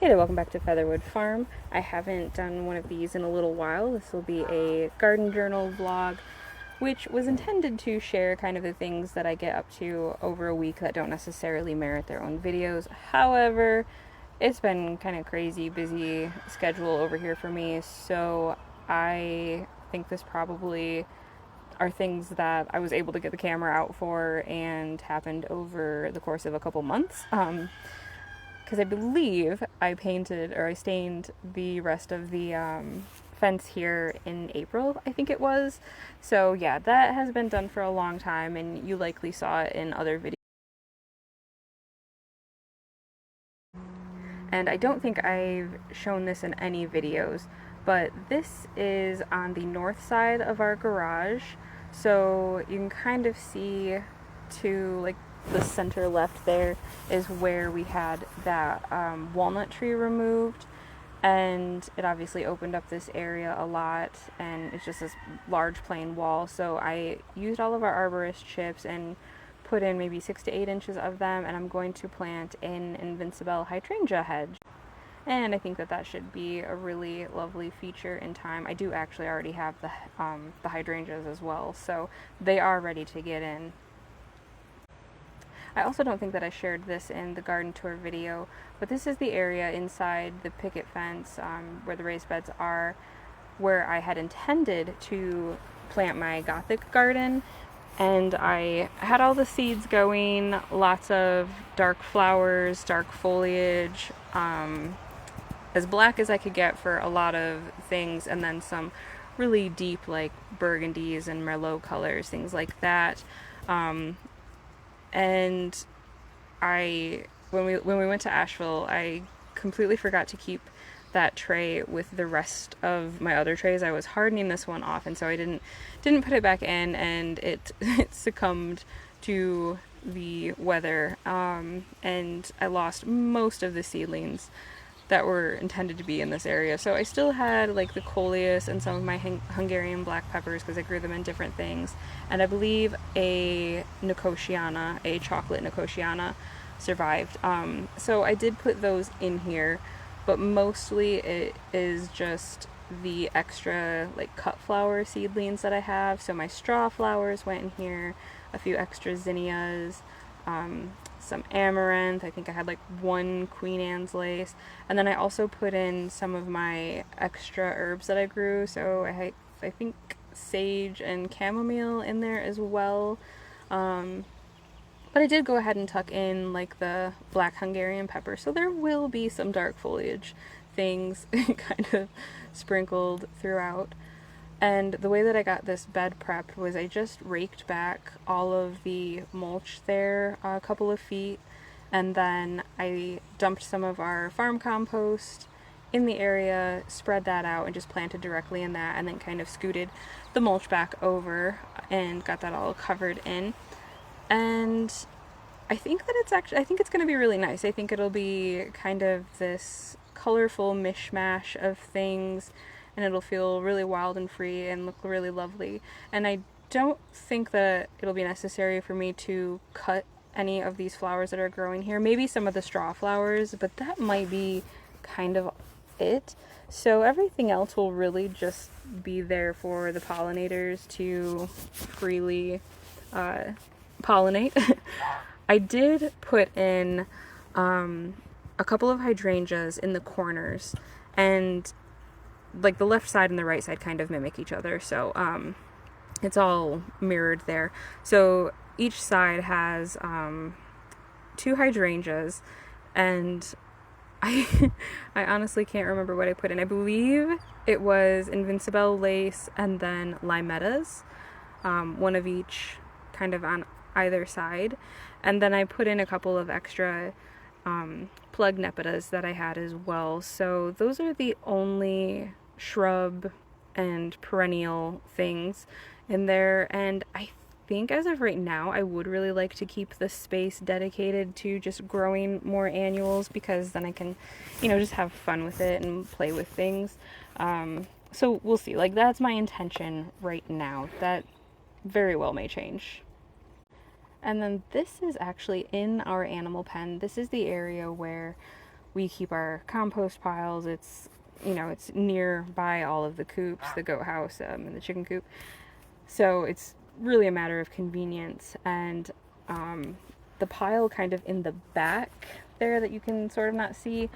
Hey there, welcome back to Featherwood Farm. I haven't done one of these in a little while. This will be a garden journal vlog, which was intended to share kind of the things that I get up to over a week that don't necessarily merit their own videos. However, it's been kind of crazy, busy schedule over here for me, so I think this probably are things that I was able to get the camera out for and happened over the course of a couple months. Because I believe I painted or I stained the rest of the fence here in April, I think it was. So yeah, that has been done for a long time, and you likely saw it in other videos. And I don't think I've shown this in any videos, but this is on the north side of our garage. So you can kind of see to like the center left there is where we had that walnut tree removed, and it obviously opened up this area a lot, and it's just this large plain wall. So I used all of our arborist chips and put in maybe 6 to 8 inches of them, and I'm going to plant an Invincible hydrangea hedge. And I think that that should be a really lovely feature in time. I do actually already have the hydrangeas as well, so they are ready to get in. I also don't think that I shared this in the garden tour video, but this is the area inside the picket fence where the raised beds are, where I had intended to plant my Gothic garden. And I had all the seeds going, lots of dark flowers, dark foliage, as black as I could get for a lot of things, and then some really deep like burgundies and merlot colors, things like that. And when we went to Asheville, I completely forgot to keep that tray with the rest of my other trays. I was hardening this one off, and so I didn't put it back in, and it succumbed to the weather, and I lost most of the seedlings that were intended to be in this area. So I still had like the coleus and some of my Hungarian black peppers because I grew them in different things, and I believe a Nicotiana, a chocolate Nicotiana, survived. So I did put those in here, but mostly it is just the extra like cut flower seedlings that I have. So my straw flowers went in here, a few extra zinnias, some amaranth. I think I had like one Queen Anne's lace, and then I also put in some of my extra herbs that I grew. So I think sage and chamomile in there as well. But I did go ahead and tuck in like the black Hungarian pepper, so there will be some dark foliage things kind of sprinkled throughout. And the way that I got this bed prepped was I just raked back all of the mulch there a couple of feet, and then I dumped some of our farm compost in the area, spread that out, and just planted directly in that, and then kind of scooted the mulch back over and got that all covered in. And I think that I think it's going to be really nice. I think it'll be kind of this colorful mishmash of things, and it'll feel really wild and free and look really lovely. And I don't think that it'll be necessary for me to cut any of these flowers that are growing here. Maybe some of the straw flowers, but that might be kind of it. So everything else will really just be there for the pollinators to freely pollinate. I did put in a couple of hydrangeas in the corners, and like the left side and the right side kind of mimic each other, so it's all mirrored there. So each side has 2 hydrangeas, and I honestly can't remember what I put in. I believe it was Invincible lace and then limettas, one of each kind of on either side. And then I put in a couple of extra plug nepetas that I had as well. So those are the only shrub and perennial things in there. And I think as of right now, I would really like to keep the space dedicated to just growing more annuals, because then I can, just have fun with it and play with things. So we'll see. Like, that's my intention right now. That very well may change. And then this is actually in our animal pen. This is the area where we keep our compost piles. It's, you know, it's nearby all of the coops, the goat house, and the chicken coop. So it's really a matter of convenience. And the pile kind of in the back there that you can sort of not see,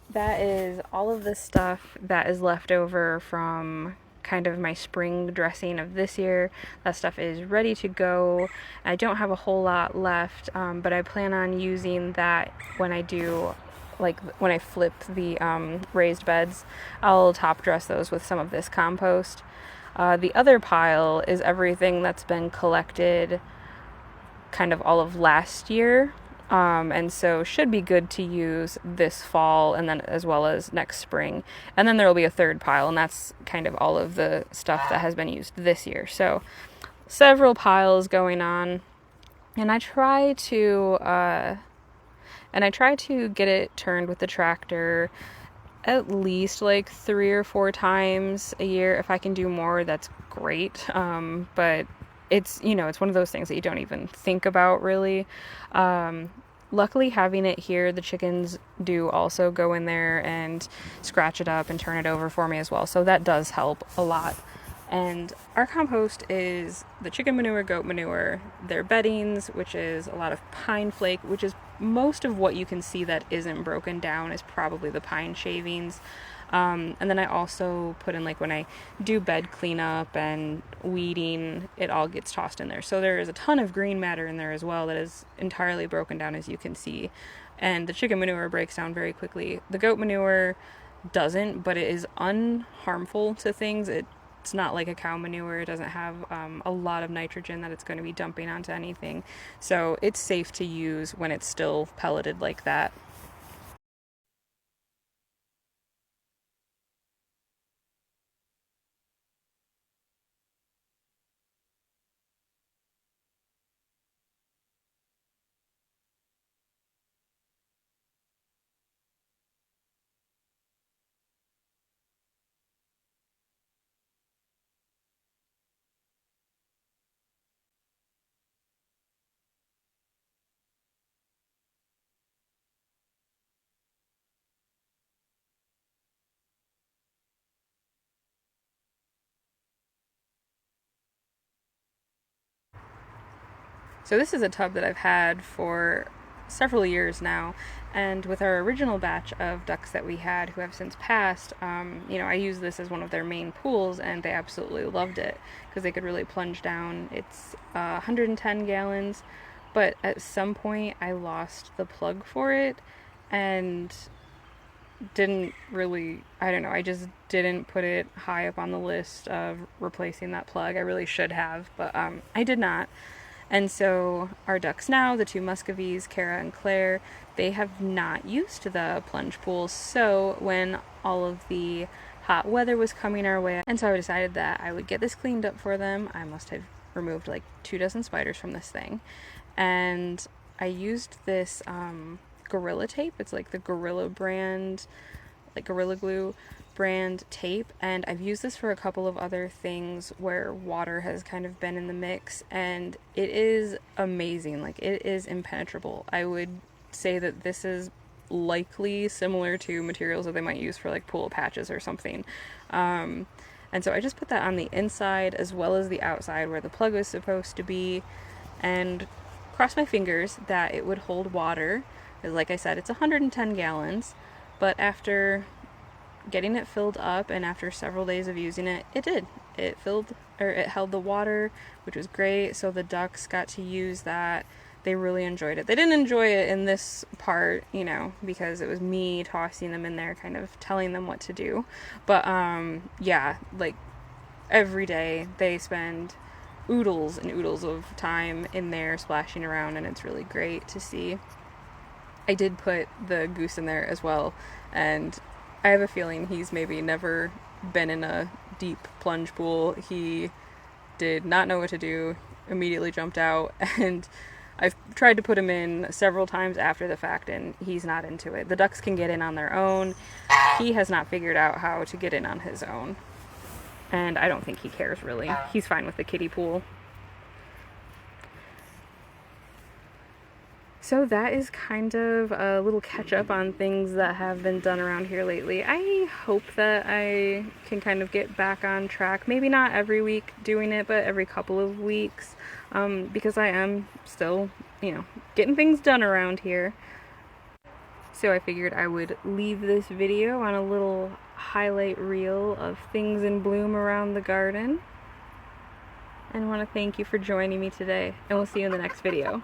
that is all of the stuff that is left over from kind of my spring dressing of this year. That stuff is ready to go. I don't have a whole lot left, but I plan on using that when I do, like when I flip the raised beds. I'll top dress those with some of this compost. The other pile is everything that's been collected kind of all of last year. And so should be good to use this fall and then as well as next spring. And then there will be a third pile, and that's kind of all of the stuff that has been used this year. So several piles going on. And I try to get it turned with the tractor at least like 3 or 4 times a year. If I can do more, that's great. But it's, you know, it's one of those things that you don't even think about really. Luckily, having it here, the chickens do also go in there and scratch it up and turn it over for me as well. So that does help a lot. And our compost is the chicken manure, goat manure, their beddings, which is a lot of pine flake, which is most of what you can see that isn't broken down is probably the pine shavings. And then I also put in, like when I do bed cleanup and weeding, it all gets tossed in there. So there is a ton of green matter in there as well that is entirely broken down, as you can see. And the chicken manure breaks down very quickly. The goat manure doesn't, but it is unharmful to things. It's not like a cow manure. It doesn't have a lot of nitrogen that it's going to be dumping onto anything. So it's safe to use when it's still pelleted like that. So this is a tub that I've had for several years now, and with our original batch of ducks that we had who have since passed, I used this as one of their main pools, and they absolutely loved it because they could really plunge down. It's 110 gallons, but at some point I lost the plug for it and didn't really, I don't know, I just didn't put it high up on the list of replacing that plug. I really should have, but I did not. And so our ducks now, the 2 Muscovies, Kara and Claire, they have not used the plunge pool. So when all of the hot weather was coming our way, and so I decided that I would get this cleaned up for them. I must have removed like 2 dozen spiders from this thing. And I used this Gorilla tape. It's like the Gorilla brand, like Gorilla Glue brand tape, and I've used this for a couple of other things where water has kind of been in the mix, and it is amazing. Like, it is impenetrable. I would say that this is likely similar to materials that they might use for like pool patches or something. And so I just put that on the inside as well as the outside where the plug was supposed to be, and crossed my fingers that it would hold water. Like I said, it's 110 gallons, but after getting it filled up and after several days of using it, it did. It held the water, which was great. So the ducks got to use that. They really enjoyed it. They didn't enjoy it in this part, because it was me tossing them in there, kind of telling them what to do. But yeah, like every day they spend oodles and oodles of time in there splashing around, and it's really great to see. I did put the goose in there as well, and I have a feeling he's maybe never been in a deep plunge pool. He did not know what to do, immediately jumped out, and I've tried to put him in several times after the fact, and he's not into it. The ducks can get in on their own. He has not figured out how to get in on his own, and I don't think he cares really. He's fine with the kiddie pool. So that is kind of a little catch up on things that have been done around here lately. I hope that I can kind of get back on track. Maybe not every week doing it, but every couple of weeks, because I am still, getting things done around here. So I figured I would leave this video on a little highlight reel of things in bloom around the garden. And I want to thank you for joining me today, and we'll see you in the next video.